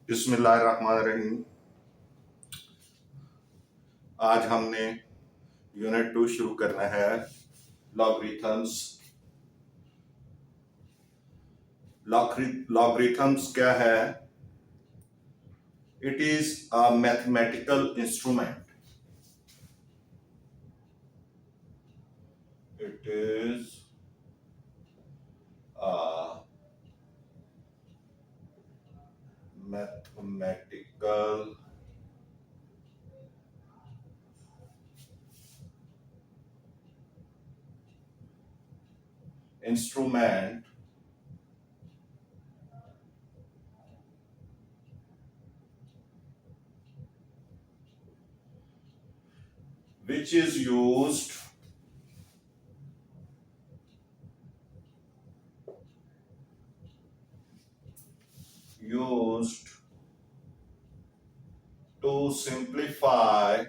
बिस्मिल्लाहिर्रहमानिर्रहीम। आज हमने यूनिट 2 शुरू करना है। लॉगरिथम्स। लॉगरिथम्स क्या है? It is a mathematical instrument. It is a mathematical instrument which is used to simplify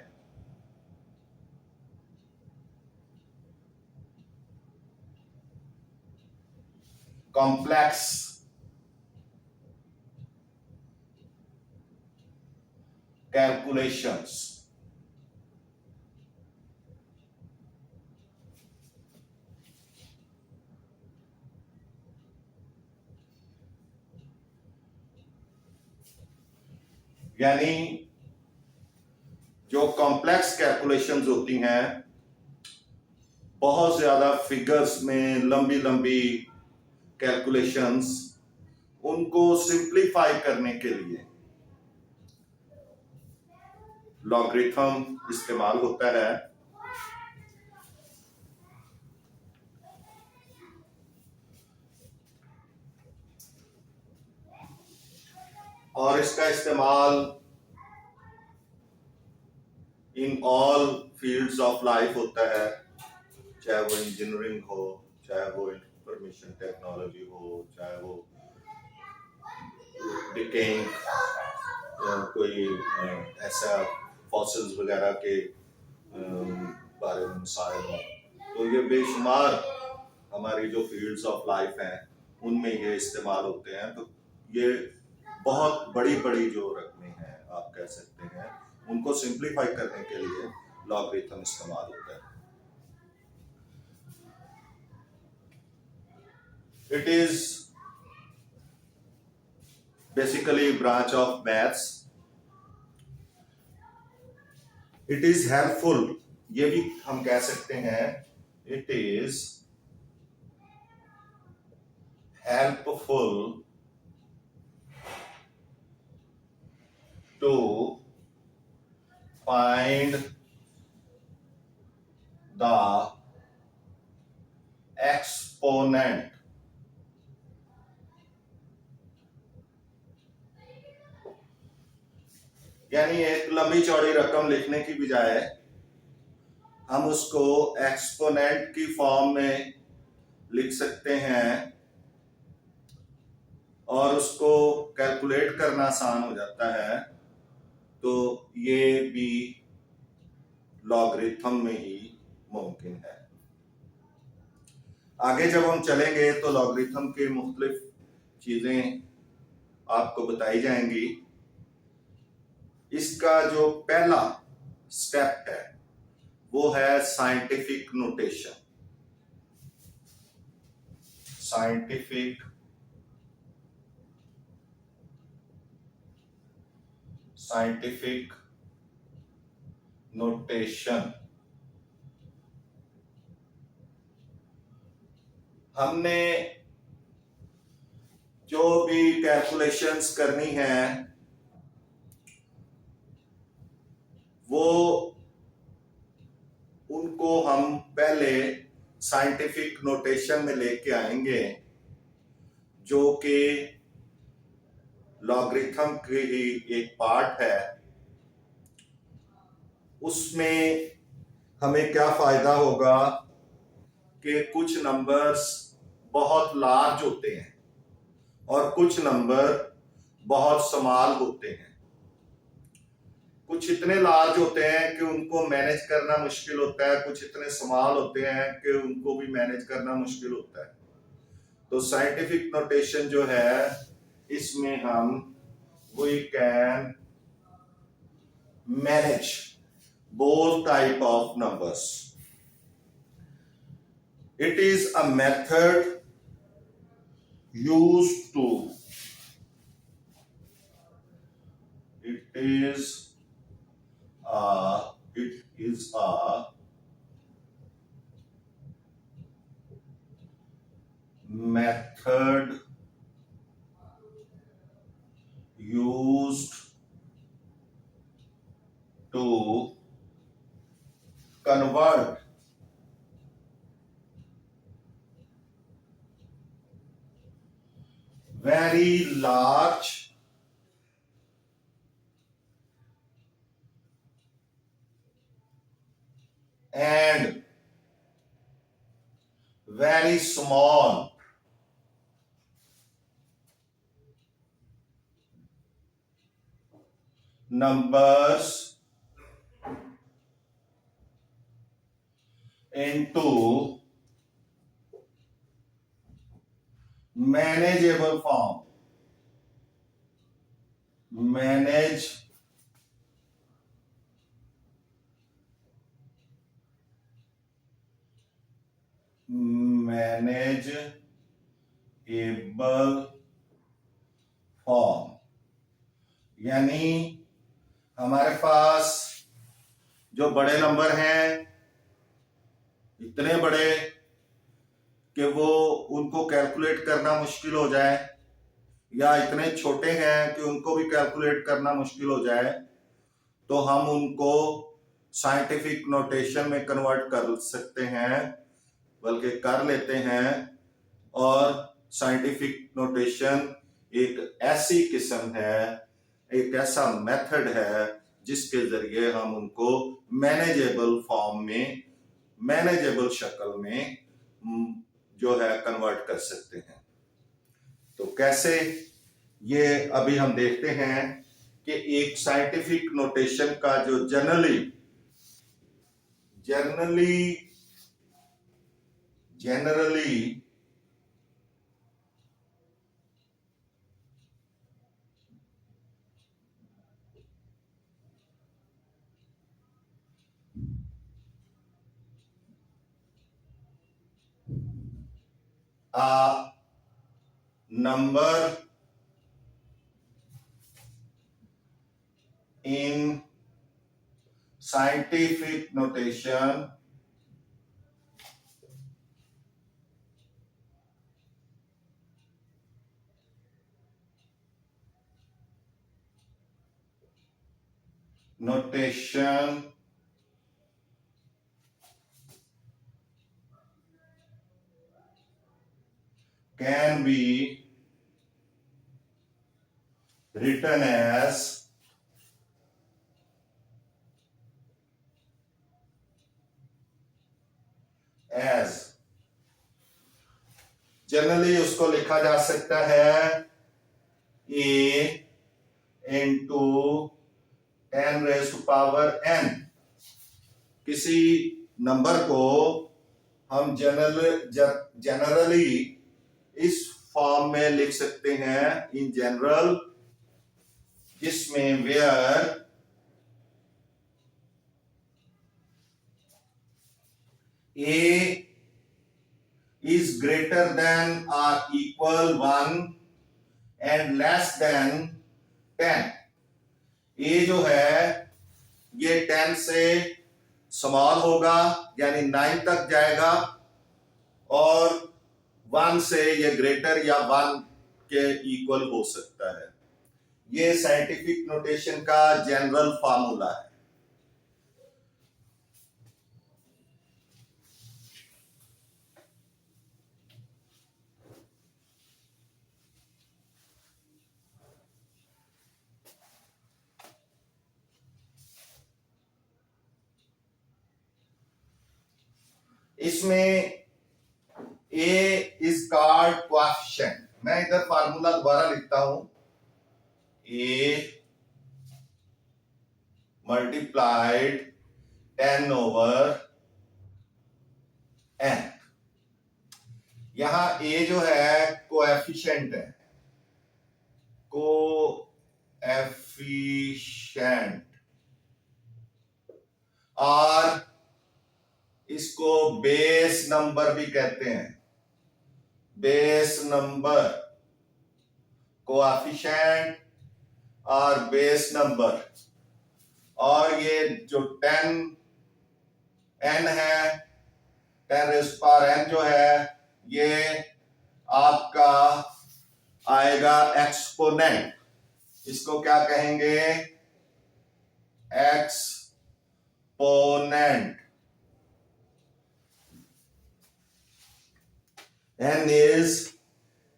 complex calculations। यानी जो कॉम्प्लेक्स कैलकुलेशंस होती हैं, बहुत ज्यादा फिगर्स में लंबी लंबी कैलकुलेशंस, उनको सिंप्लीफाई करने के लिए लॉगरिथम इस्तेमाल होता है। और इसका इस्तेमाल in all fields of life होता है, चाहे वो इंजीनियरिंग हो, चाहे वो इंफॉर्मेशन टेक्नोलॉजी हो, चाहे वो डिकेइंग कोई ऐसा फॉसिल्स वगैरह के बारे में मिसाइल हो। तो ये बेशुमार हमारी जो फील्ड्स ऑफ लाइफ हैं उनमें ये इस्तेमाल होते हैं। तो ये बहुत बड़ी बड़ी जो रकमें हैं, आप कह सकते हैं, उनको सिंप्लीफाई करने के लिए लॉगरिथम इस्तेमाल होता है। It is basically branch of maths. It is helpful, ये भी हम कह सकते हैं, it is helpful to find the exponent यानी एक लंबी चौड़ी रकम लिखने की बजाय हम उसको एक्सपोनेंट की फॉर्म में लिख सकते हैं और उसको कैलकुलेट करना आसान हो जाता है। तो ये भी लॉगरिथम में ही मुमकिन है। आगे जब हम चलेंगे तो लॉगरिथम की मुख्तलिफ चीजें आपको बताई जाएंगी। इसका जो पहला स्टेप है वो है साइंटिफिक नोटेशन। Scientific notation. हमने जो भी कैलकुलेशंस करनी है वो उनको हम पहले साइंटिफिक नोटेशन में लेके आएंगे, जो कि लॉगरिथम की ही एक पार्ट है। उसमें हमें क्या फायदा होगा कि कुछ नंबर्स बहुत लार्ज होते हैं और कुछ नंबर बहुत स्मॉल होते हैं। कुछ इतने लार्ज होते हैं कि उनको मैनेज करना मुश्किल होता है, कुछ इतने स्मॉल होते हैं कि उनको भी मैनेज करना मुश्किल होता है। तो साइंटिफिक नोटेशन जो है, इसमें हम वही manage both type of numbers. It is a method used to it is a method used to convert very large and very small numbers into manageable form. Manageable form, यानी हमारे पास जो बड़े number हैं, इतने बड़े कि वो उनको कैलकुलेट करना मुश्किल हो जाए, या इतने छोटे हैं कि उनको भी कैलकुलेट करना मुश्किल हो जाए, तो हम उनको साइंटिफिक नोटेशन में कन्वर्ट कर सकते हैं, बल्कि कर लेते हैं। और साइंटिफिक नोटेशन एक ऐसी किस्म है, एक ऐसा मेथड है जिसके जरिए हम उनको मैनेजेबल फॉर्म में, मैनेजेबल शक्ल में जो है कन्वर्ट कर सकते हैं। तो कैसे, ये अभी हम देखते हैं कि एक साइंटिफिक नोटेशन का जो generally a number in scientific notation can be written as generally उसको लिखा जा सकता है a into 10⁻⁴n। किसी नंबर को हम जनरली इस फॉर्म में लिख सकते हैं, इन जनरल, जिसमें where a is greater than or equal 1 and less than 10। a जो है ये 10 से स्मॉल होगा, यानी 9 तक जाएगा, और 1 से ये ग्रेटर या 1 के इक्वल हो सकता है। ये साइंटिफिक नोटेशन का जनरल फार्मूला है। इसमें a is called coefficient। मैं इधर फार्मूला दोबारा लिखता हूं, a multiplied 10/n। यहां a जो है कोएफिशिएंट है, कोएफिशिएंट बेस नंबर भी कहते हैं, बेस नंबर, कोएफिशिएंट और बेस नंबर। और ये जो 10n है, 10⁻n जो है, ये आपका आएगा एक्सपोनेंट। इसको क्या कहेंगे? एक्सपोनेंट। n is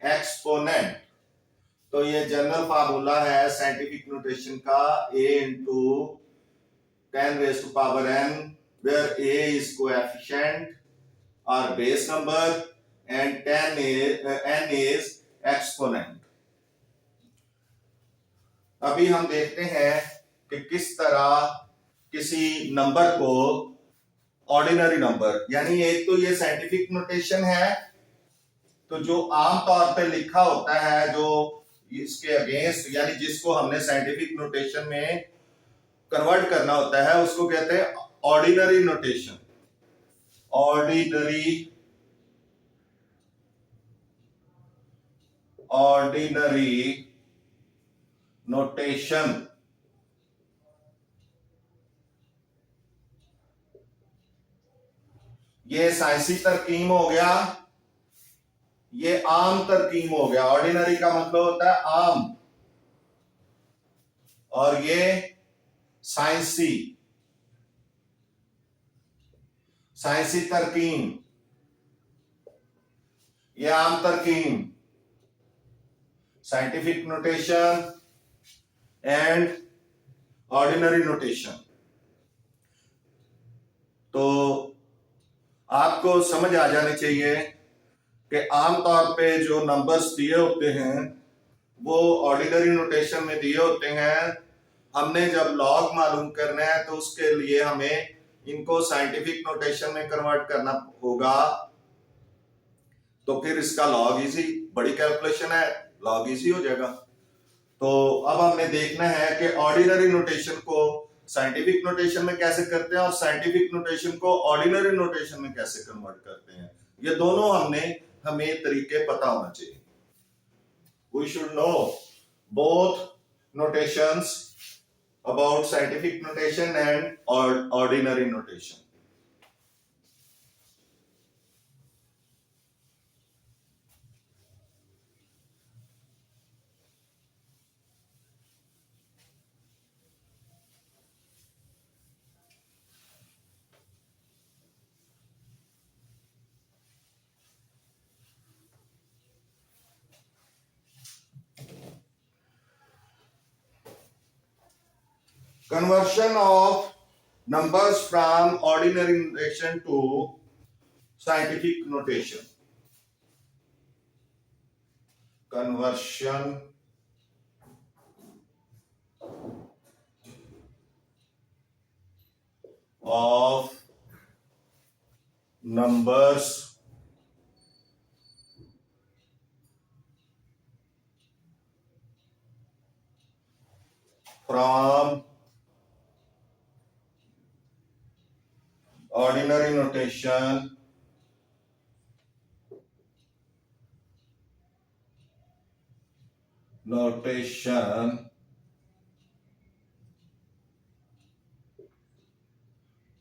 exponent. तो ये जनरल फार्मूला है साइंटिफिक नोटेशन का, a into 10⁻n, where a is coefficient or base number and n is exponent। अभी हम देखते हैं कि किस तरह किसी नंबर को ऑर्डिनरी नंबर, यानी एक तो ये साइंटिफिक नोटेशन है, तो जो आमतौर पे लिखा होता है, जो इसके अगेंस्ट, यानी जिसको हमने साइंटिफिक नोटेशन में कन्वर्ट करना होता है, उसको कहते हैं ऑर्डिनरी नोटेशन। Ordinary notation. ये साइंसी तरकीब हो गया, ये आम तरकीब हो गया। ऑर्डिनरी का मतलब होता है आम, और ये साइंसी तरकीब, ये आम तरकीब, scientific notation and ordinary notation. तो आपको समझ आ जानी चाहिए कि आमतौर पे जो नंबर्स दिए होते हैं वो ऑर्डिनरी नोटेशन में दिए होते हैं। हमने जब लॉग मालूम करना है तो उसके लिए हमें इनको साइंटिफिक नोटेशन में कन्वर्ट करना होगा। तो फिर इसका लॉग इजी, बड़ी कैलकुलेशन है, लॉग इजी हो जाएगा। तो अब हमने देखना है कि ऑर्डिनरी नोटेशन को साइंटिफिक नोटेशन में कैसे करते हैं और साइंटिफिक नोटेशन को ऑर्डिनरी नोटेशन में कैसे कन्वर्ट करते हैं। ये दोनों हमें तरीके पता होना चाहिए। We should know both notations about scientific notation and ordinary notation. Conversion of numbers from ordinary notation to scientific notation. Conversion of numbers from ordinary notation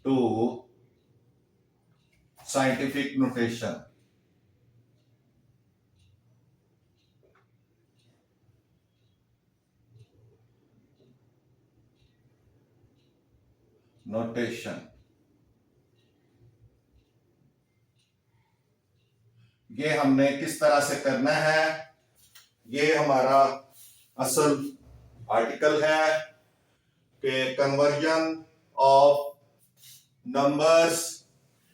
to scientific notation. ये हमने किस तरह से करना है, ये हमारा असल आर्टिकल है कि conversion of numbers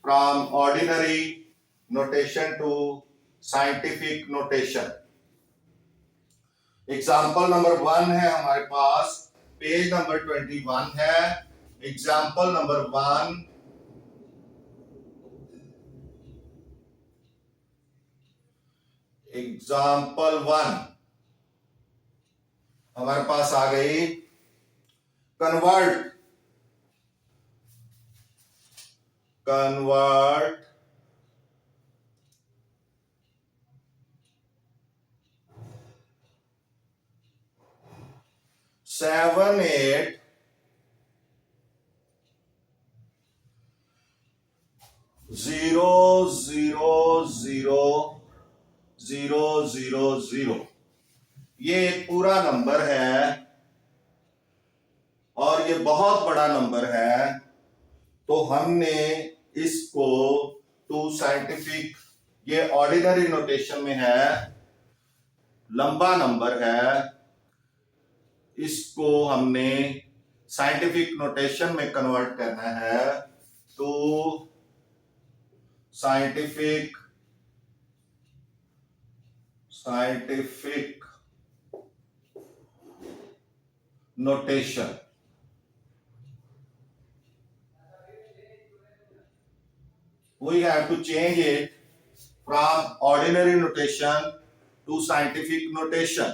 from ordinary notation to scientific notation. Example number 1 है हमारे पास, पेज नंबर 21 है। एग्जाम्पल नंबर 1, एग्जाम्पल 1 हमारे पास आ गई। कन्वर्ट 78 0 0 0 0 0 0, ये एक पूरा नंबर है और ये बहुत बड़ा नंबर है, तो हमने इसको टू साइंटिफिक, ये ऑर्डिनरी नोटेशन में है, लंबा नंबर है, इसको हमने साइंटिफिक नोटेशन में कन्वर्ट करना है to scientific notation. We have to change it from ordinary notation to scientific notation.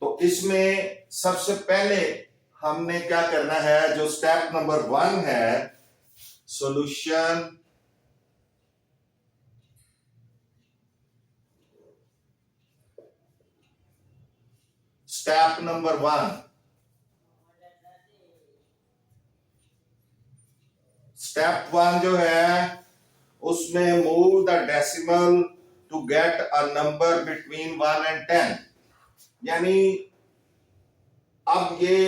तो इसमें सबसे पहले हमने क्या करना है, जो स्टेप नंबर 1 है, सॉल्यूशन स्टेप नंबर 1, स्टेप 1 जो है उसमें move the decimal to get a number between 1 and 10, यानी अब ये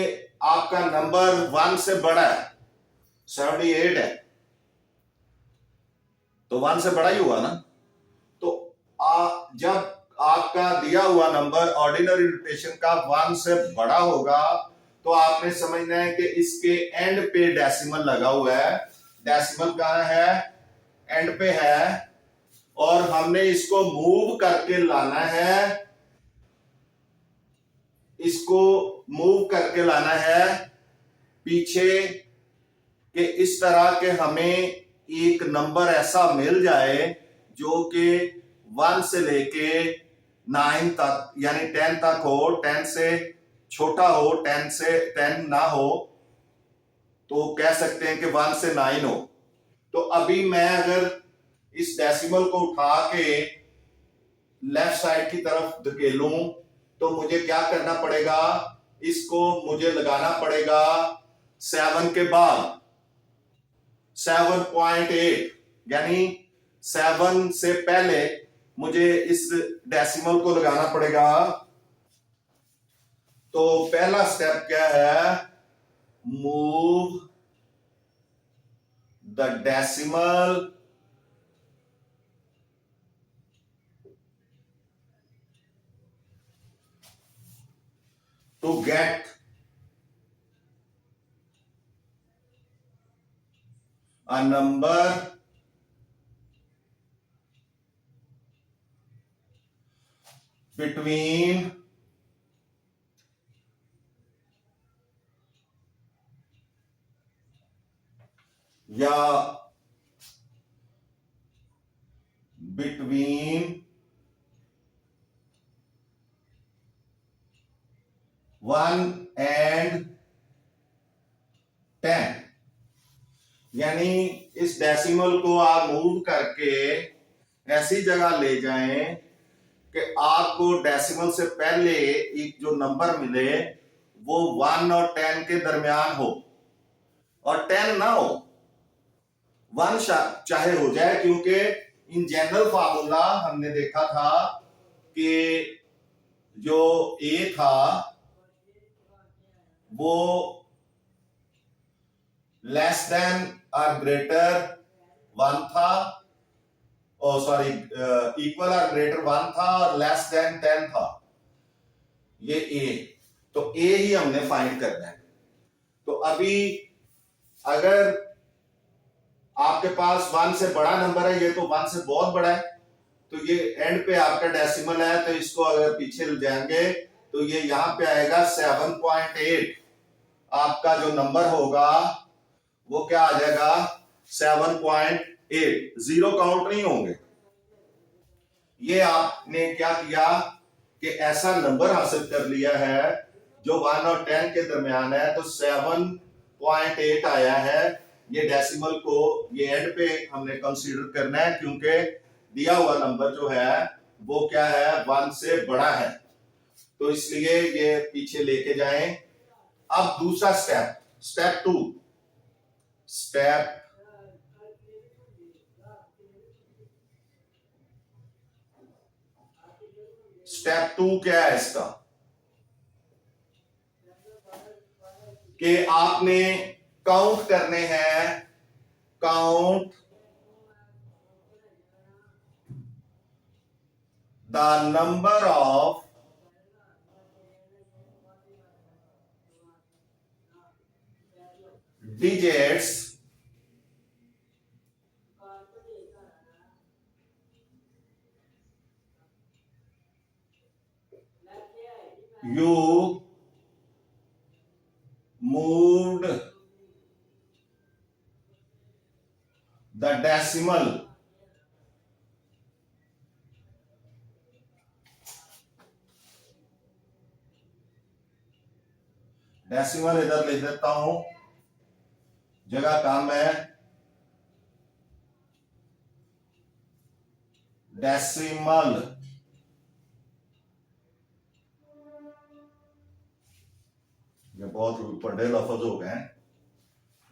आपका नंबर 1 से बड़ा है, 78 है, तो 1 से बड़ा ही हुआ ना। तो जब आपका दिया हुआ नंबर ऑर्डिनरी नोटेशन का 1 से बड़ा होगा तो आपने समझना है कि इसके एंड पे डेसिमल लगा हुआ है। डेसिमल कहां है? एंड पे है, और हमने इसको मूव करके लाना है, इसको मूव करके लाना है पीछे, कि इस तरह के हमें एक नंबर ऐसा मिल जाए जो कि 1 से लेके 9 तक यानी 10 तक हो, 10 से छोटा हो, 10 ना हो, तो कह सकते हैं कि 1 से 9 हो। तो अभी मैं अगर इस डेसिमल को उठा के लेफ्ट साइड की तरफ धकेलूं तो मुझे क्या करना पड़ेगा, इसको मुझे लगाना पड़ेगा 7 के बाद 7.8, यानी 7 से पहले मुझे इस डेसिमल को लगाना पड़ेगा। तो पहला स्टेप क्या है, move the decimal to get a number between 1 and 10, यानी इस डेसिमल को आप मूव करके ऐसी जगह ले जाएं कि आपको डेसिमल से पहले एक जो नंबर मिले वो 1 और 10 के दरमियान हो, और 10 ना हो, 1 चाहे हो जाए, क्योंकि इन जनरल फार्मूला हमने देखा था कि जो ए था वो लेस देन और ग्रेटर 1 था, इक्वल और ग्रेटर 1 था, और लेस देन 10 था, ये ए। तो ए ही हमने फाइंड करना है। तो अभी अगर आपके पास 1 से बड़ा नंबर है, ये तो 1 से बहुत बड़ा है, तो ये एंड पे आपका डेसिमल है, तो इसको अगर पीछे ले जाएंगे तो ये यहां पे आएगा 7.8। आपका जो नंबर होगा वो क्या आ जाएगा, 7.8, जीरो काउंट नहीं होंगे। ये आपने क्या किया कि ऐसा नंबर हासिल कर लिया है जो 1 और 10 के दरमियान है, तो 7.8 आया है। ये डेसिमल को ये एंड पे हमने कंसीडर करना है, क्योंकि दिया हुआ नंबर जो है वो क्या है, 1 से बड़ा है। तो इसलिए ये पीछे लेके जाएं। अब दूसरा स्टेप, स्टेप 2, स्टेप स्टेप 2 क्या है इसका, कि आपने काउंट करने हैं, count the number of digits you moved the decimal इधर लिख देता हूं, जगह काम है, डेसिमल, ये बहुत बड़े लफ्ज हो गए हैं,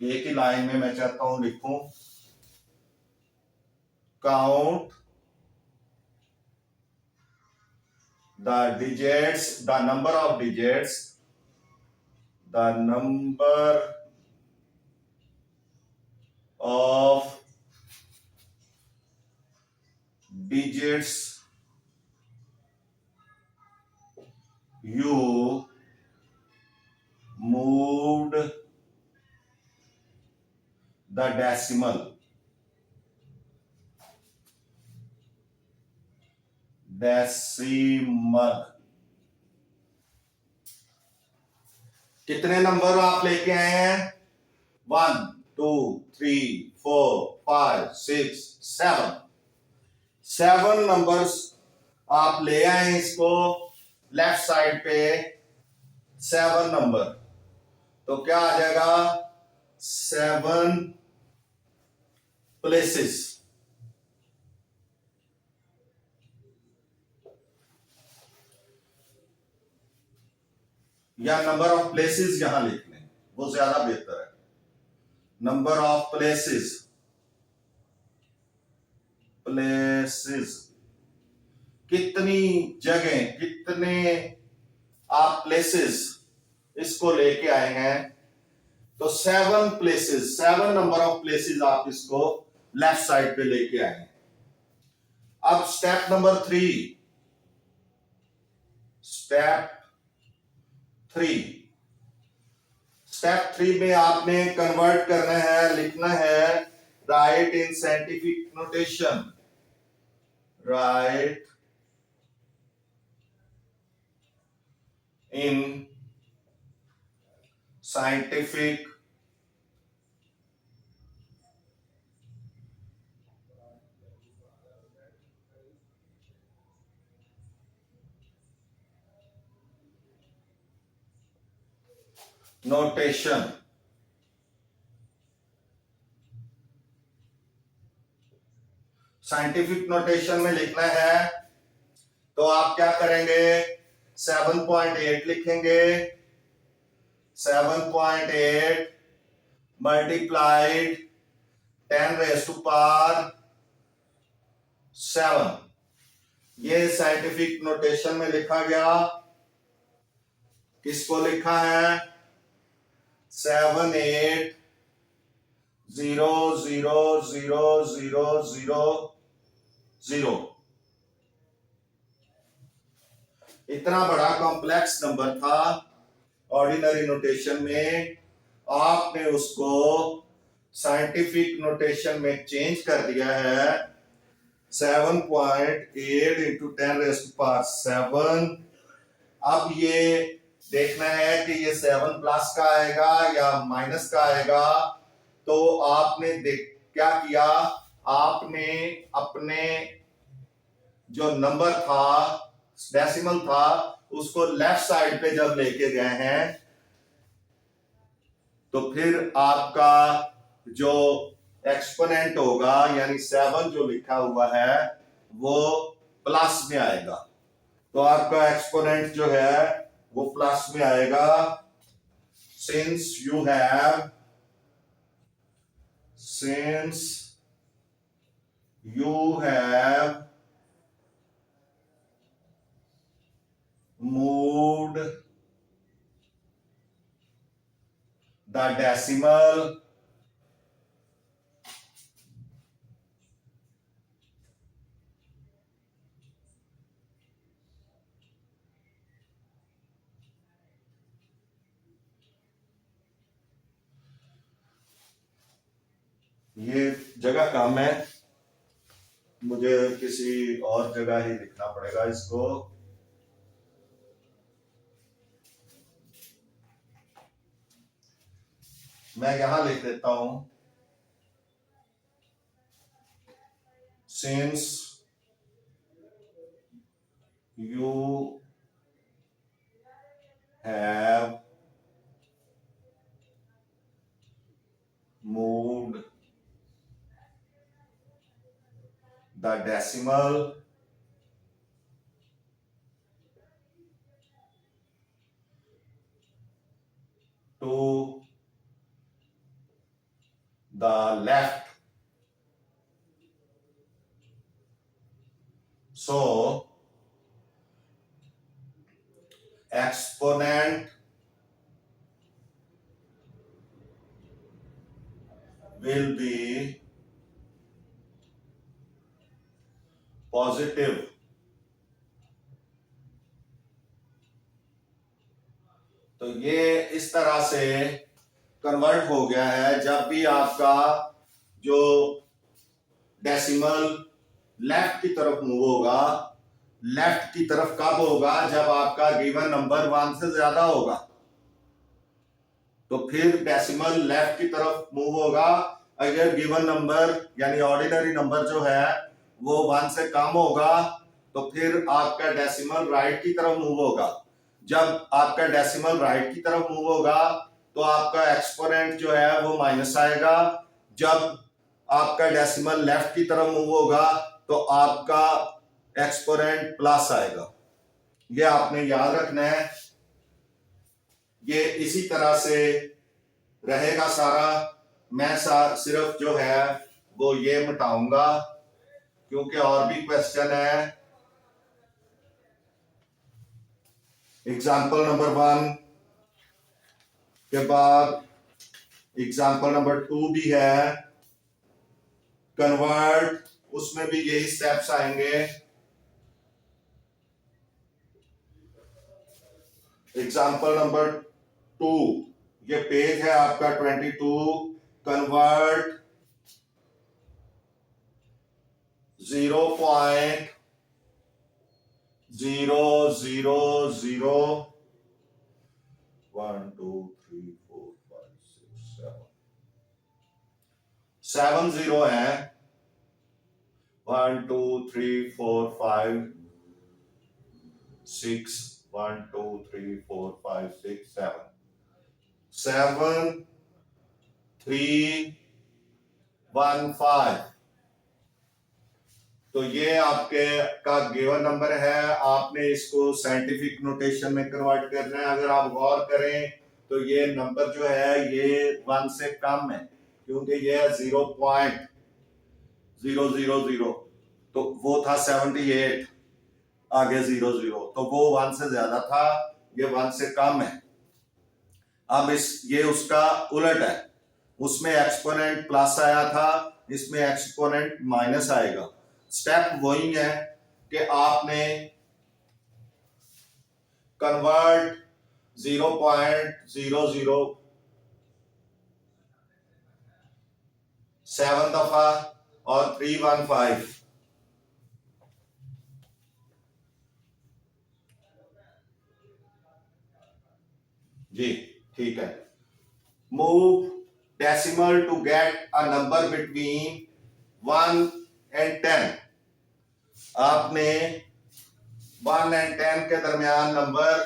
एक ही लाइन में मैं चाहता हूं लिखूं, count the digits, the number of digits, the number of digits you moved the decimal, कितने नंबर आप लेके आए हैं, 1 2 3 4 5 6 7 नंबर्स आप ले आए इसको लेफ्ट साइड पे, 7 नंबर, तो क्या आ जाएगा, 7 प्लेसेस, या नंबर ऑफ प्लेसेस यहां लिखने, वो ज्यादा बेहतर है, नंबर ऑफ प्लेसेस, कितनी जगह, कितने आप प्लेसेस इसको लेके आए हैं, तो 7 प्लेसेस, 7 नंबर ऑफ प्लेसेस आप इसको लेफ्ट साइड पे लेके आए हैं। अब स्टेप नंबर 3, स्टेप 3 में आपने कन्वर्ट करना है, लिखना है, right in scientific notation, right in scientific notation, scientific notation में लिखना है, तो आप क्या करेंगे, 7.8 लिखेंगे, 7.8 मल्टीप्लाइड 10⁻⁷, ये साइंटिफिक नोटेशन में लिखा गया, किसको लिखा है, 7800000, इतना बड़ा कॉम्प्लेक्स नंबर था ऑर्डिनरी नोटेशन में, आपने उसको साइंटिफिक नोटेशन में चेंज कर दिया है, 7.8 इंटू 10⁻⁷। अब ये देखना है कि ये 7 प्लस का आएगा या माइनस का आएगा, तो आपने क्या किया, आपने अपने जो नंबर था, डेसिमल था, उसको लेफ्ट साइड पे जब लेके गए हैं, तो फिर आपका जो एक्सपोनेंट होगा, यानी 7 जो लिखा हुआ है वो प्लस में आएगा, तो आपका एक्सपोनेंट जो है वो प्लस में आएगा, since you have moved the decimal ये जगह कम है, मुझे किसी और जगह ही लिखना पड़ेगा इसको। मैं यहां लिख देता हूं, since you have moved the decimal to the left, so exponent will be positive। तो ये इस तरह से कन्वर्ट हो गया है। जब भी आपका जो डेसिमल लेफ्ट की तरफ मूव होगा, लेफ्ट की तरफ कब होगा? जब आपका गिवन नंबर 1 से ज्यादा होगा, तो फिर डेसिमल लेफ्ट की तरफ मूव होगा। अगर गिवन नंबर यानी ऑर्डिनरी नंबर जो है वो 1 से कम होगा, तो फिर आपका डेसिमल राइट की तरफ मूव होगा। जब आपका डेसिमल राइट की तरफ मूव होगा तो आपका एक्सपोनेंट जो है वो माइनस आएगा। जब आपका डेसिमल लेफ्ट की तरफ मूव होगा तो आपका एक्सपोनेंट प्लस आएगा। ये आपने याद रखना है। ये इसी तरह से रहेगा सारा। मैं सिर्फ जो है वो ये मिटाऊंगा क्योंकि और भी क्वेश्चन है। एग्जाम्पल नंबर 1 के बाद एग्जाम्पल नंबर 2 भी है, कन्वर्ट, उसमें भी यही स्टेप्स आएंगे। एग्जाम्पल नंबर 2, ये पेज है आपका 22, कन्वर्ट 0.000 1 2 3 4 5 6 7 0 है। 1 2 3 4 5 6 1 2 3 4 5 6 7 7 3 1 5। तो ये आपके का गिवन नंबर है। आपने इसको साइंटिफिक नोटेशन में कन्वर्ट करना है। अगर आप गौर करें तो ये नंबर जो है ये 1 से कम है क्योंकि ये 0.000, तो वो था 78, आगे 00, तो वो 1 से ज्यादा था, ये 1 से कम है। अब ये उसका उलट है, उसमें एक्सपोनेंट प्लस आया था, इसमें एक्सपोनेंट माइनस आएगा। स्टेप वही है कि आपने कन्वर्ट 0.007 दफा और 315। जी ठीक है। Move decimal to get a number between 1 and 10। आपने 1 and 10 के दरमियान नंबर,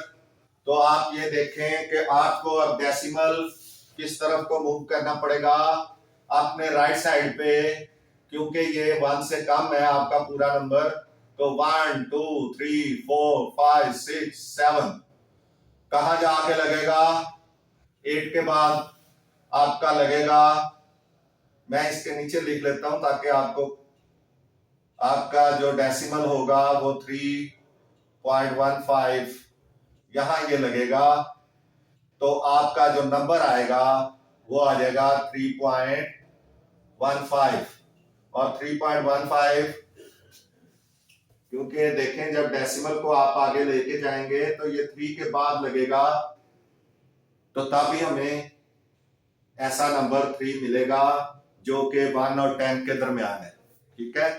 तो आप ये देखें कि आपको अब डेसिमल किस तरफ को मूव करना पड़ेगा। आपने राइट साइड पे, क्योंकि ये 1 से कम है आपका पूरा नंबर, तो 1 2 3 4 5 6 7 कहां जाके लगेगा? 8 के बाद आपका लगेगा, मैं इसके नीचे लिख लेता हूं ताकि आपको आपका जो डेसिमल होगा वो 3.15 यहां ये लगेगा, तो आपका जो नंबर आएगा वो आ जाएगा 3.15। और 3.15 क्योंकि देखें जब डेसिमल को आप आगे लेके जाएंगे तो ये 3 के बाद लगेगा, तो तभी हमें ऐसा नंबर 3 मिलेगा जो कि 1 और 10 के दरमियान है। ठीक है,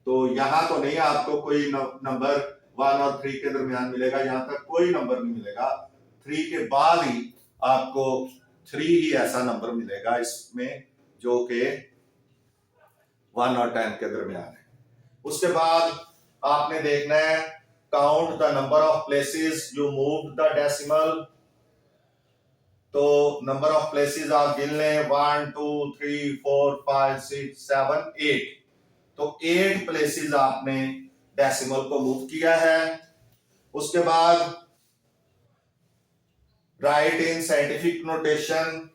तो यहां तो नहीं आपको कोई नंबर 1 और 3 के दरमियान मिलेगा, यहां तक कोई नंबर नहीं मिलेगा। 3 के बाद ही आपको 3 ही ऐसा नंबर मिलेगा इसमें जो कि 1 और 10 के दरमियान है। उसके बाद आपने देखना है count the number of places you move the decimal. तो नंबर ऑफ प्लेसेस आप गिन लें 1 2 3 4 5 6 7 8। तो 8 प्लेसेस आपने डेसिमल को मूव किया है। उसके बाद राइट इन साइंटिफिक नोटेशन,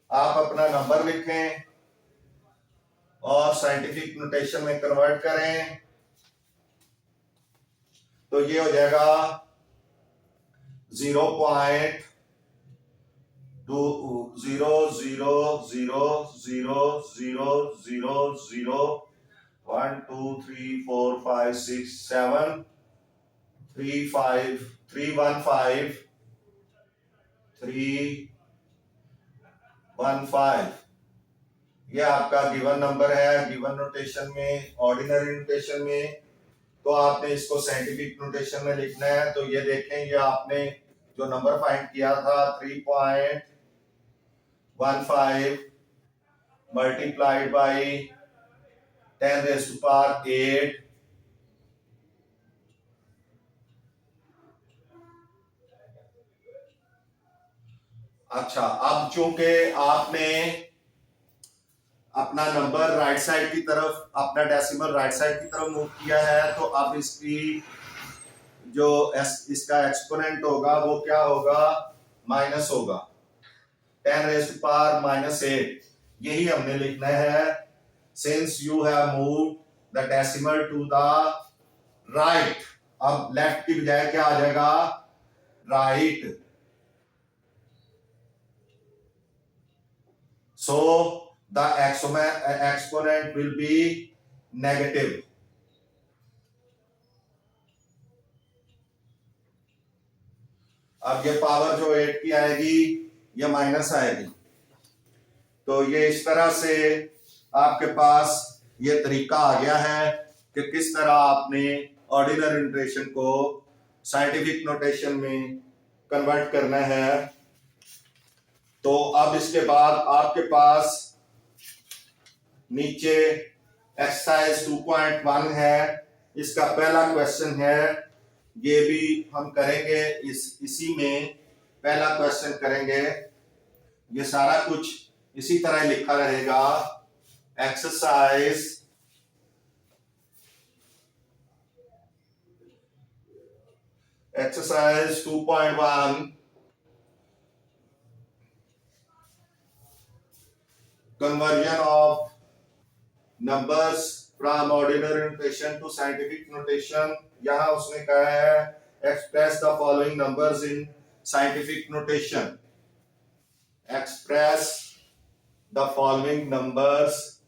आप अपना नंबर लिखें और साइंटिफिक नोटेशन में कन्वर्ट करें, तो ये हो जाएगा 0.2 0 0 0 0 0 0 0 1 2 3 4 5 6 7 3 5 3 1 5 3 1 5 ये आपका गिवन नंबर है। गिवन नोटेशन में, ऑर्डिनरी नोटेशन में, तो आपने इसको साइंटिफिक नोटेशन में लिखना है। तो ये देखें, ये आपने जो नंबर फाइंड किया था 3.15 मल्टीप्लाइड बाई 10⁸8। अच्छा, अब चूंकि आपने अपना नंबर राइट साइड की तरफ, अपना डेसिमल राइट साइड की तरफ मूव किया है, तो अब इसकी जो इसका एक्सपोनेंट होगा वो क्या होगा? माइनस होगा, 10⁻⁻8। यही हमने लिखना है। Since you have moved the decimal to the right, अब लेफ्ट की बजाय क्या आ जाएगा? Right. So the exponent will be negative। अब ये पावर जो 8 की आएगी ये माइनस आएगी। तो ये इस तरह से आपके पास ये तरीका आ गया है कि किस तरह आपने ऑर्डिनरी नोटेशन को साइंटिफिक नोटेशन में कन्वर्ट करना है। तो अब इसके बाद आपके पास नीचे एक्सरसाइज 2.1 है, इसका पहला क्वेश्चन है, ये भी हम करेंगे इसी में पहला क्वेश्चन करेंगे। ये सारा कुछ इसी तरह लिखा रहेगा। Exercise exercise 2.1 conversion of numbers from ordinary notation to scientific notation। यहां उसने कहा है express the following numbers in scientific notation। express the following numbers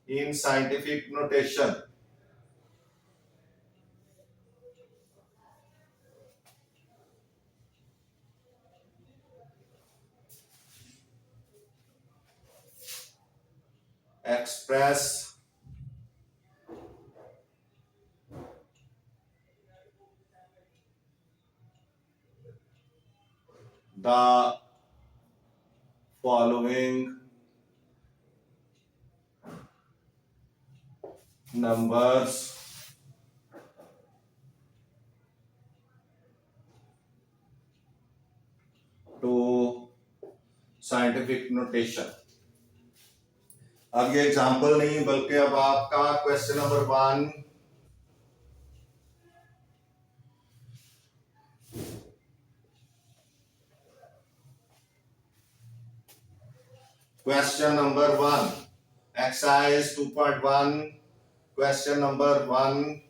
in scientific notation। express the following numbers to scientific notation। अब ये example नहीं बल्कि अब आपका question number 1 Question number 1. Exercise 2.1. Question number 1.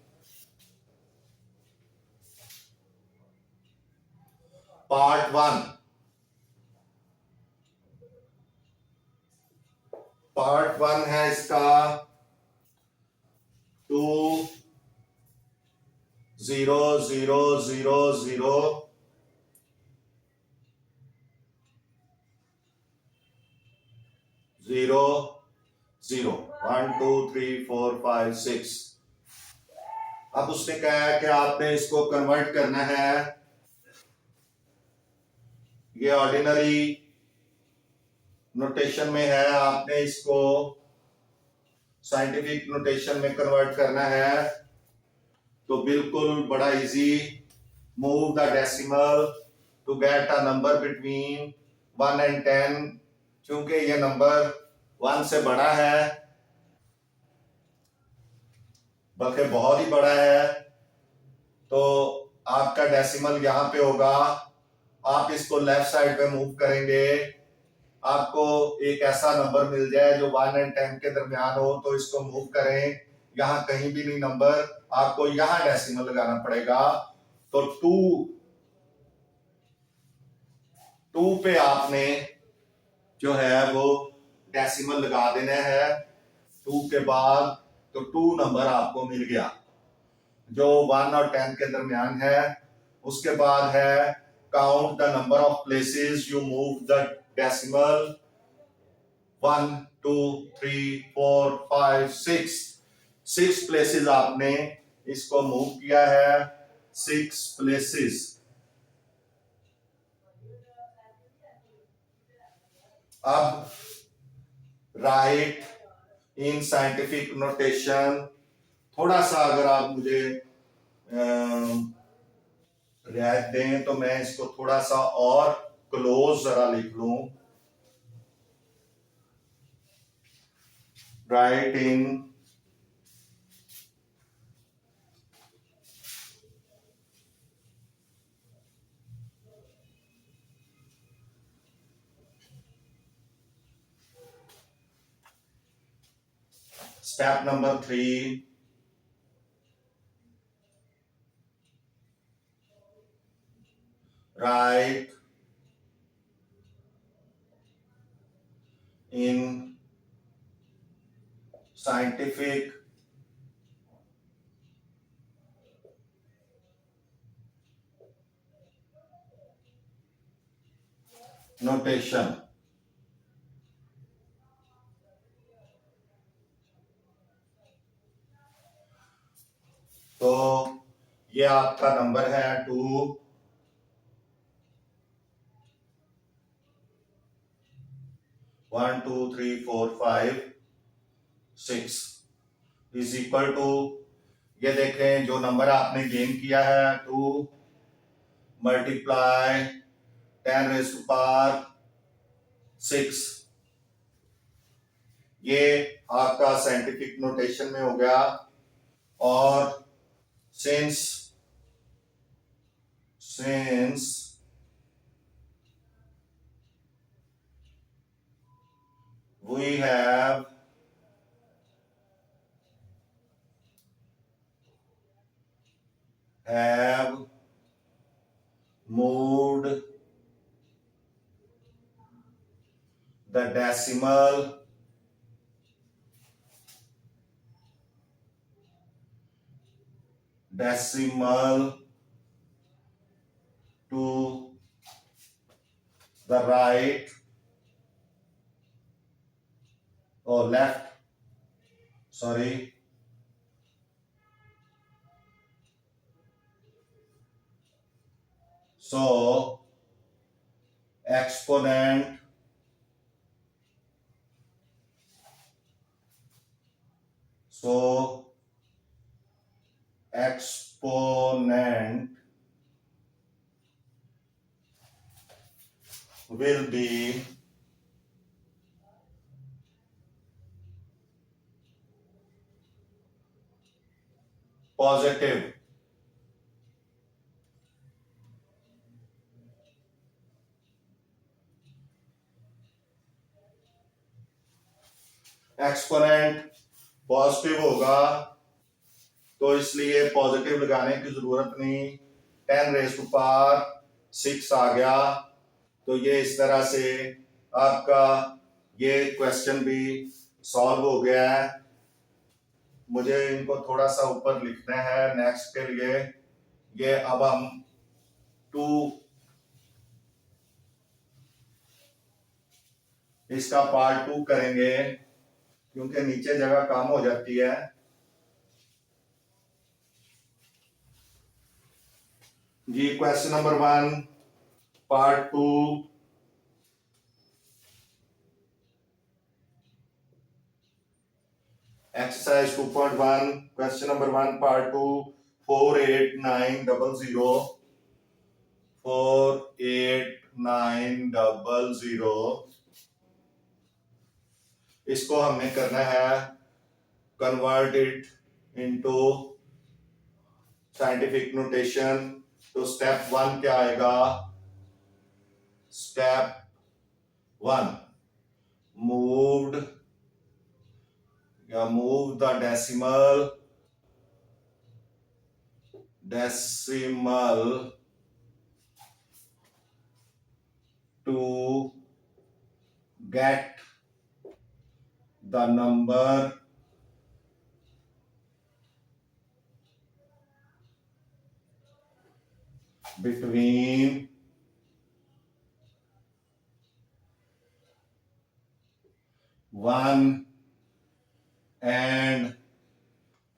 Part 1. Part 1 है इसका 2 0 0 0 0 0 0 1 2 3 4 5 6। अब उसने कहा है कि आपने इसको कन्वर्ट करना है, ये ऑर्डिनरी नोटेशन में है, आपने इसको साइंटिफिक नोटेशन में कन्वर्ट करना है। तो बिल्कुल बड़ा easy, move the decimal to get a number between 1 and 10। क्योंकि ये नंबर 1 से बड़ा है, बल्कि बहुत ही बड़ा है, तो आपका डेसिमल यहां पे होगा। आप इसको लेफ्ट साइड पे मूव करेंगे, आपको एक ऐसा नंबर मिल जाए जो 1 and 10 के दरमियान हो, तो इसको मूव करें। यहाँ कहीं भी नहीं नंबर, आपको यहाँ डेसिमल लगाना पड़ेगा। तो 2 पे आपने जो है वो डेसिमल लगा देना है। 2 के बाद तो 2 नंबर आपको मिल गया जो 1 और 10 के दरमियान है। उसके बाद है count the number of places you move the decimal. 1 2 3 4 5 6 places आपने इसको मूव किया है। 6 प्लेसेस। अब राइट इन साइंटिफिक नोटेशन। थोड़ा सा अगर आप मुझे रियायत दें तो मैं इसको थोड़ा सा और क्लोज जरा लिख लूं। Right in step number 3, right in scientific notation. तो ये आपका नंबर है 2 1 2 3 4 5 6 इज इक्वल टू, ये देखें जो नंबर आपने गेन किया है 2 मल्टीप्लाई 10 रेज़ टू पावर 6। ये आपका साइंटिफिक नोटेशन में हो गया। और since we have moved the decimal to the right or left, sorry, so exponent will be positive। Exponent positive होगा तो इसलिए पॉजिटिव लगाने की जरूरत नहीं, 10⁻⁶ आ गया। तो ये इस तरह से आपका ये क्वेश्चन भी सॉल्व हो गया है। मुझे इनको थोड़ा सा ऊपर लिखना है नेक्स्ट के लिए। ये अब हम 2 इसका पार्ट 2 करेंगे क्योंकि नीचे जगह कम हो जाती है। जी question number 1 part 2। Exercise 2.1 question number 1 part 2 48900 48900 इसको हमने करना है convert it into scientific notation. तो स्टेप 1 क्या आएगा? Step 1 move the decimal to get the number between 1 and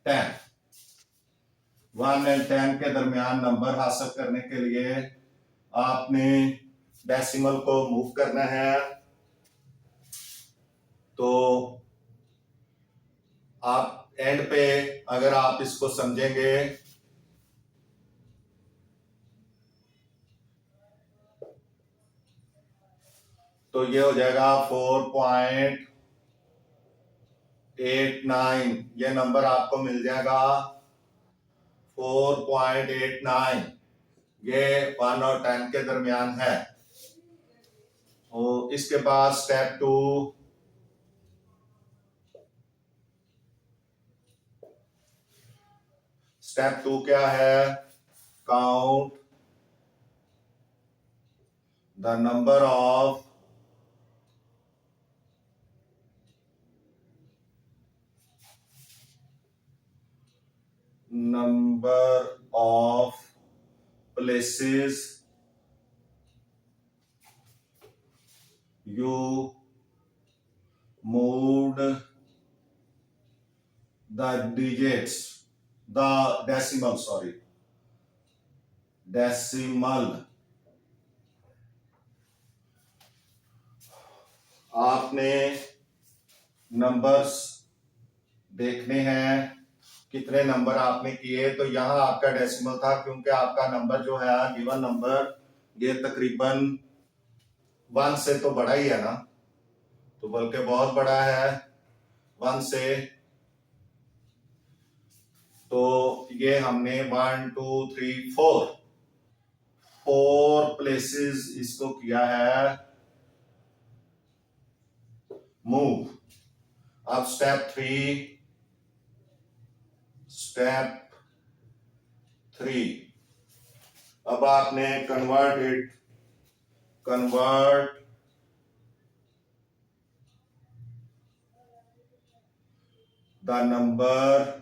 10। 1 and 10 के दरमियान नंबर हासिल करने के लिए आपने डेसिमल को मूव करना है। तो आप एंड पे अगर आप इसको समझेंगे तो ये हो जाएगा 4.89। ये नंबर आपको मिल जाएगा 4.89। ये 1 और 10 के दरमियान है। और इसके बाद स्टेप 2 क्या है? Count the number of places you moved the decimal। आपने नंबर्स देखने हैं कितने नंबर आपने किए। तो यहां आपका डेसिमल था क्योंकि आपका नंबर जो है गिवन नंबर ये तकरीबन 1 से तो बड़ा ही है ना, तो बल्कि बहुत बड़ा है 1 से। तो ये हमने 1 2 3 4 प्लेसेस इसको किया है मूव। अब स्टेप 3 अब आपने convert the number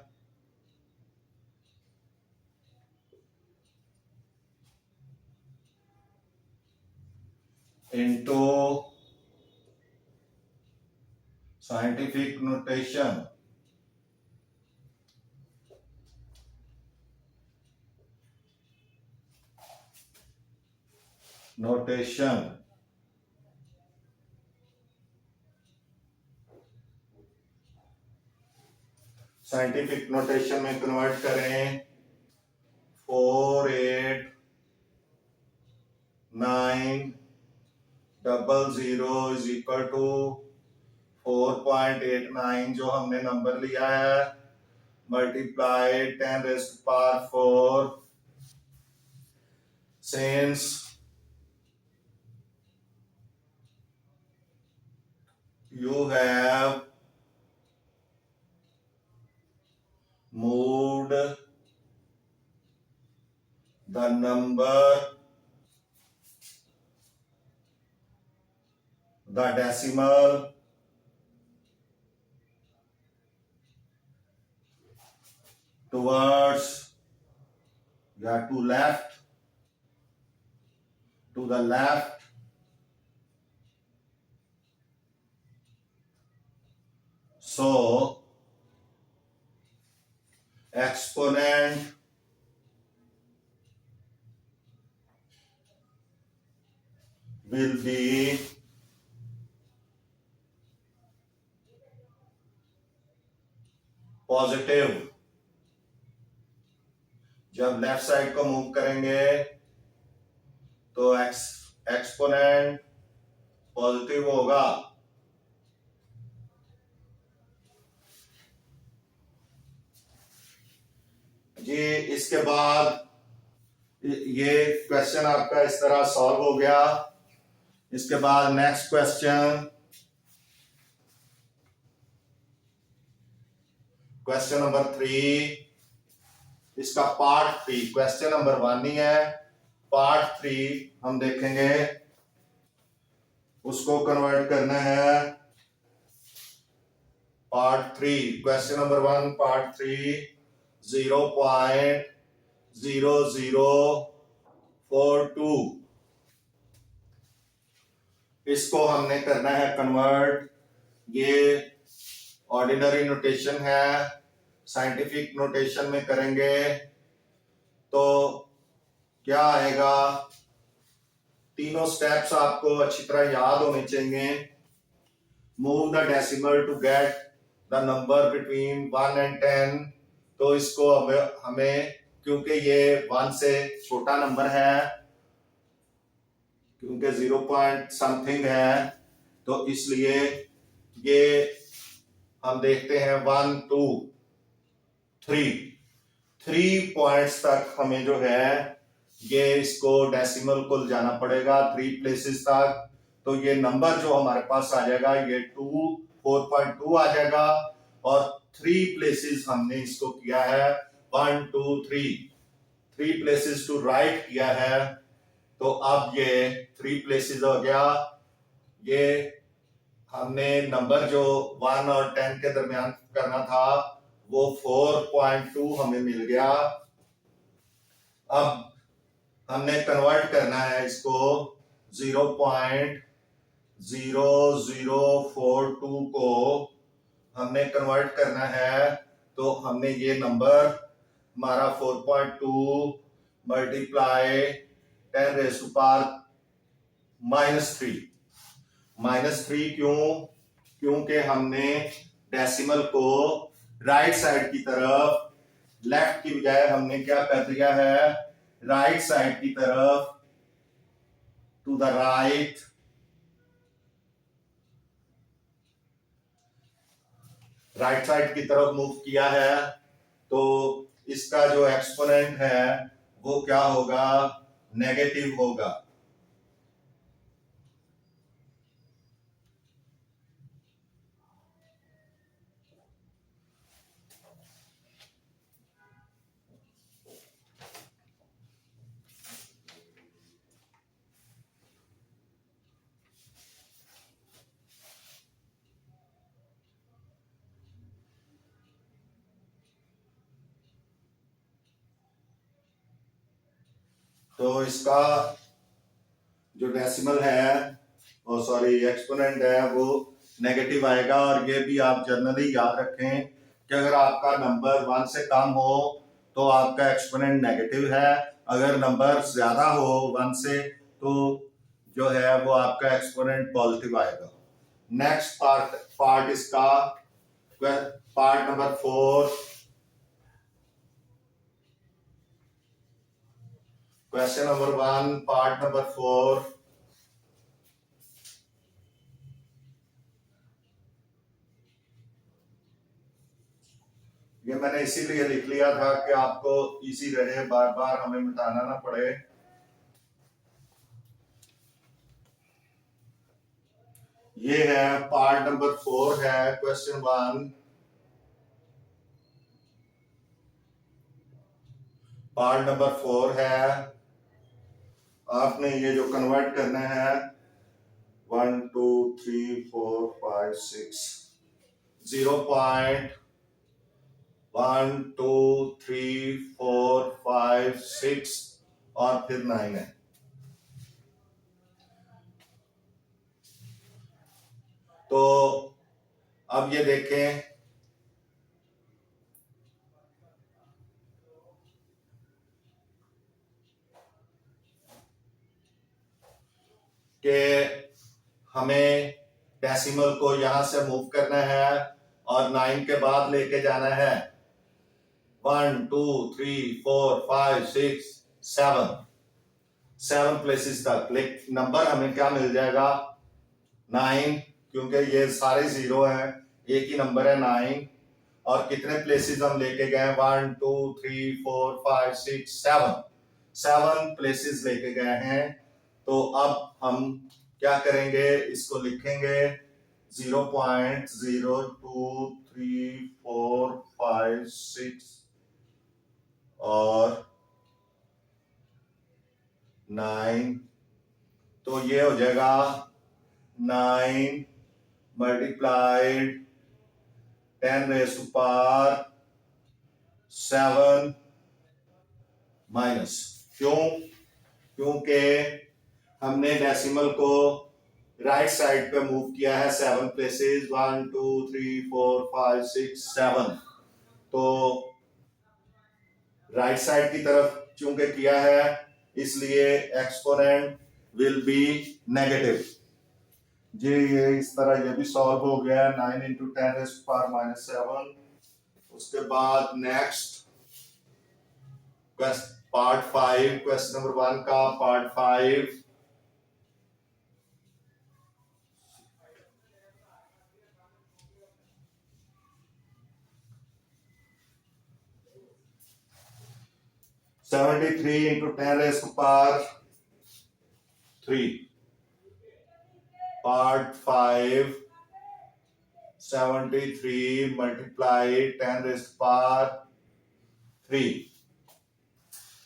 into scientific notation। Scientific notation में कन्वर्ट करें 48900 इज इक्वल टू 4.89 जो हमने नंबर लिया है multiply 10⁻⁴। Since you have number, the decimal towards, yeah, to the left, so exponent will be positive. जब left side को move करेंगे तो एक्सपोनेंट पॉजिटिव होगा। जी, इसके बाद ये क्वेश्चन आपका इस तरह सॉल्व हो गया। इसके बाद नेक्स्ट क्वेश्चन नंबर 3, इसका पार्ट 3, क्वेश्चन नंबर 1 ही है, पार्ट 3 हम देखेंगे। उसको कन्वर्ट करना है पार्ट 3, क्वेश्चन नंबर 1 पार्ट 3, 0.0042, इसको हमने करना है कन्वर्ट। ये ऑर्डिनरी नोटेशन है, साइंटिफिक नोटेशन में करेंगे तो क्या आएगा। तीनों स्टेप्स आपको अच्छी तरह याद होने चाहिए। Move the decimal to get the number between 1 and 10, तो इसको हमें क्योंकि ये 1 से छोटा नंबर है, क्योंकि 0 पॉइंट समथिंग है, तो इसलिए ये हम देखते हैं 1 2 3 पॉइंट्स तक हमें जो है ये इसको डेसिमल को जाना पड़ेगा 3 प्लेसेस तक। तो ये नंबर जो हमारे पास आ जाएगा ये 4.2 आ जाएगा, और 3 प्लेसेस हमने इसको किया है 1 2 3 प्लेसेस टू राइट किया है। तो अब ये 3 प्लेसेस हो गया। ये हमने नंबर जो 1 और 10 के दरमियान करना था वो 4.2 हमें मिल गया। अब हमने कन्वर्ट करना है इसको 0.0042 को हमने कन्वर्ट करना है। तो हमने ये नंबर हमारा 4.2 मल्टीप्लाई 10 रेज़ टू पावर -3 क्योंकि हमने डेसिमल को राइट साइड की तरफ, लेफ्ट की बजाय हमने क्या कर दिया है, राइट साइड की तरफ, to the right, right side की तरफ मूव किया है। तो इसका जो एक्सपोनेंट है वो क्या होगा, नेगेटिव होगा। तो इसका जो डेसिमल है, सॉरी एक्सपोनेंट है, वो नेगेटिव आएगा। और ये भी आप जनरली याद रखें कि अगर आपका नंबर 1 से कम हो तो आपका एक्सपोनेंट नेगेटिव है, अगर नंबर ज्यादा हो 1 से तो जो है वो आपका एक्सपोनेंट पॉजिटिव आएगा। नेक्स्ट पार्ट इसका part number 4, question number 1 part number 4। ये मैंने इसीलिए लिख लिया था कि आपको इजी रहे, बार बार हमें मिटाना ना पड़े। ये है पार्ट नंबर 4 है क्वेश्चन 1। पार्ट नंबर 4 है आपने ये जो कन्वर्ट करना है 1 2 3 4 5 6 0.1 2 3 4 5 6 और फिर 9 है। तो अब ये देखें कि हमें डेसिमल को यहां से मूव करना है और 9 के बाद लेके जाना है 1 2 3 4 5 6 7 प्लेसेस तक। लेकिन नंबर हमें क्या मिल जाएगा 9, क्योंकि ये सारे जीरो हैं, एक ही नंबर है 9। और कितने प्लेसेस हम लेके गए 1 2 3 4 5 6 7 प्लेसेस लेके गए हैं। तो अब हम क्या करेंगे, इसको लिखेंगे 0.02345 और 9। तो ये हो जाएगा 9 मल्टीप्लाइड 10⁻⁷ माइनस। क्योंकि हमने डेसिमल को राइट साइड पे मूव किया है 7 प्लेसेस 1 2 3 4 5 6 7। तो राइट साइड की तरफ चूंकि किया है इसलिए एक्सपोनेंट विल बी नेगेटिव। जी ये इस तरह ये भी सॉल्व हो गया 9 × 10⁻⁻⁷। उसके बाद नेक्स्ट पार्ट 5, क्वेश्चन नंबर 1 का पार्ट 5। (73 × 10⁻³ पार्ट 5 73 मल्टीप्लाई 10⁻³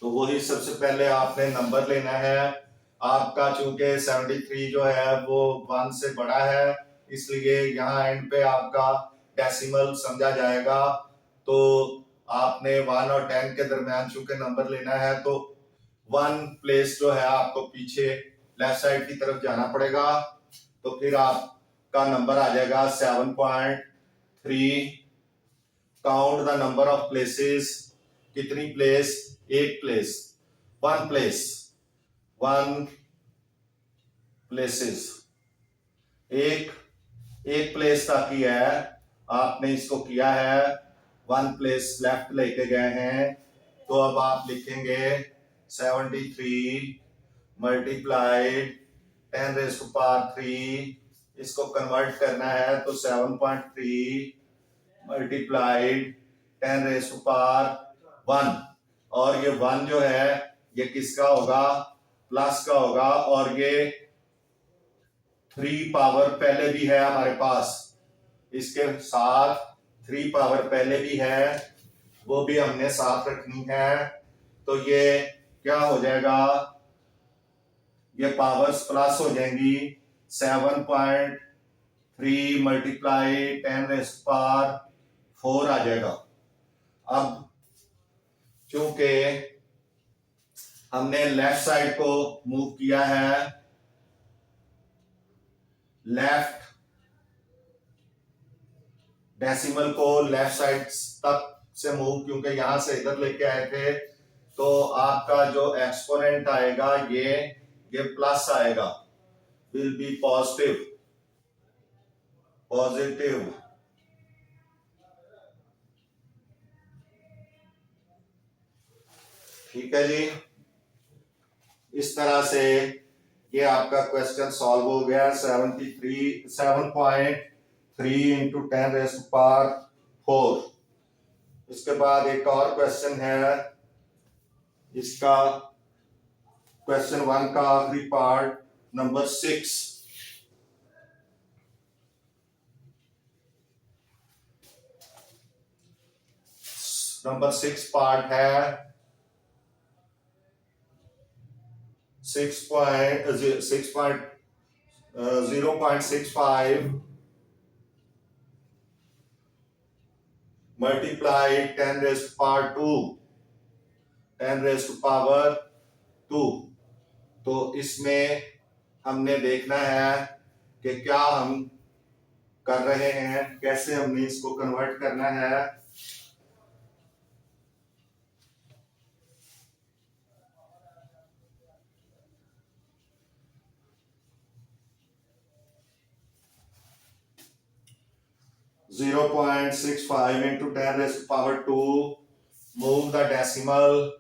तो वही सबसे पहले आपने नंबर लेना है आपका। चूंकि 73 जो है वो 1 से बड़ा है इसलिए यहाँ एंड पे आपका डेसिमल समझा जाएगा। तो आपने 1 और 10 के दरमियान चूंकि नंबर लेना है तो 1 प्लेस जो है आपको पीछे लेफ्ट साइड की तरफ जाना पड़ेगा। तो फिर आपका नंबर आ जाएगा 7.3। Count the number of places. कितनी प्लेस? एक प्लेस, 1 प्लेस, 1 प्लेसेस, एक प्लेस तक ही है। आपने इसको किया है 1 प्लेस लेफ्ट लेके गए हैं। तो अब आप लिखेंगे 73 मल्टीप्लाइड 10⁻³ इसको कन्वर्ट करना है तो 7.3 मल्टीप्लाइड 10⁻⁴ और ये 1 जो है ये किसका होगा? प्लस का होगा। और ये 3 पावर पहले भी है हमारे पास, इसके साथ 3 पावर पहले भी है, वो भी हमने साथ रखनी है। तो ये क्या हो जाएगा? ये पावर्स प्लस हो जाएंगी। 7.3 मल्टीप्लाई 10⁻⁴ आ जाएगा। अब चूंकि हमने लेफ्ट साइड को मूव किया है, लेफ्ट डेसिमल को लेफ्ट साइड तक से मूव क्योंकि यहां से इधर लेके आए थे, तो आपका जो एक्सपोनेंट आएगा ये प्लस आएगा, विल बी पॉजिटिव। ठीक है जी, इस तरह से ये आपका क्वेश्चन सॉल्व हो गया। 7.3 × 10⁻⁴। इसके बाद एक और क्वेश्चन है, इसका क्वेश्चन 1 का आखिरी पार्ट नंबर 6। नंबर 6 पार्ट है 0.65 multiply 10 raised to power 2, 10 raised to power 2। तो इसमें हमने देखना है कि क्या हम कर रहे हैं, कैसे हमने इसको कन्वर्ट करना है। Zero 0.65 into 10 raised to power 2, move the decimal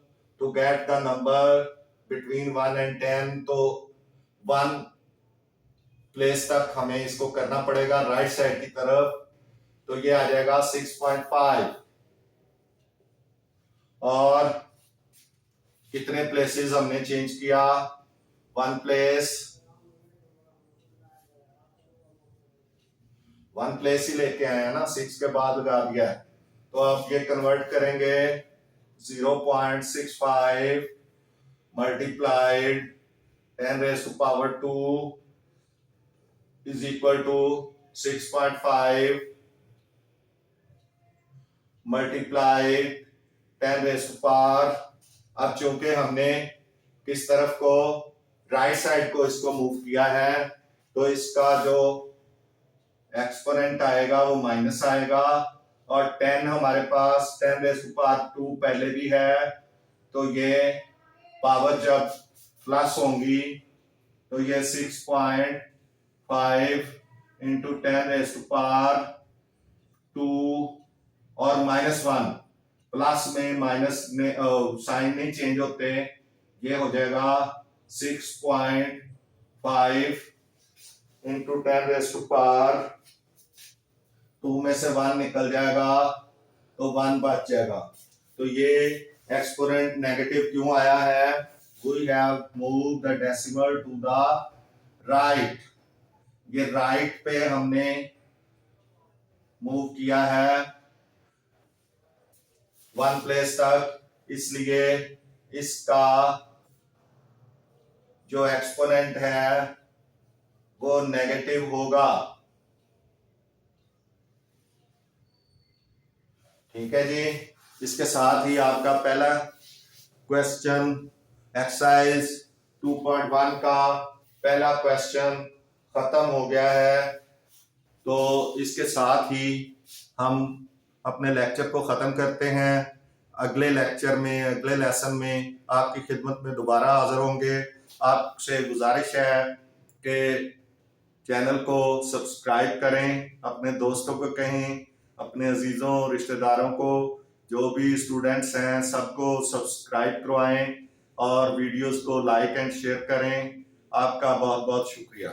to get the number between 1 and 10। तो 1 प्लेस तक हमें इसको करना पड़ेगा राइट साइड की तरफ, तो ये आ जाएगा 6.5। और कितने प्लेसेस हमने चेंज किया, 1 प्लेस ही लेके आए हैं ना, 6 के बाद लगा दिया है। तो अब ये कन्वर्ट करेंगे 0.65 multiplied 10 raised to power 2 is equal to 6.5 multiplied 10 raised to power। अब चूंकि हमने किस तरफ को, राइट साइड को इसको मूव किया है, तो इसका जो एक्सपोनेंट आएगा वो माइनस आएगा। और 10 हमारे पास 10 raised to power 2 पहले भी है, तो ये पावर जब प्लस होंगी तो ये 6.5 इंटू 10 raised to power 2 और -1, प्लस में माइनस में साइन नहीं चेंज होते, ये हो जाएगा 6.5 इंटू 10 raised to power 2 में से 1 निकल जाएगा तो 1 बच जाएगा। तो ये एक्सपोनेंट नेगेटिव क्यों आया है, we have moved the decimal to the right। ये राइट पे हमने मूव किया है 1 प्लेस तक, इसलिए इसका जो एक्सपोनेंट है वो नेगेटिव होगा। ठीक है जी, इसके साथ ही आपका पहला क्वेश्चन एक्सरसाइज 2.1 का पहला क्वेश्चन खत्म हो गया है। तो इसके साथ ही हम अपने लेक्चर को ख़त्म करते हैं। अगले लेक्चर में, अगले लेसन में आपकी खिदमत में दोबारा हाजिर होंगे। आपसे गुजारिश है कि चैनल को सब्सक्राइब करें, अपने दोस्तों को कहें, अपने अजीज़ों रिश्तेदारों को, जो भी स्टूडेंट्स हैं सबको सब्सक्राइब करवाएं और वीडियोस को लाइक एंड शेयर करें। आपका बहुत बहुत शुक्रिया।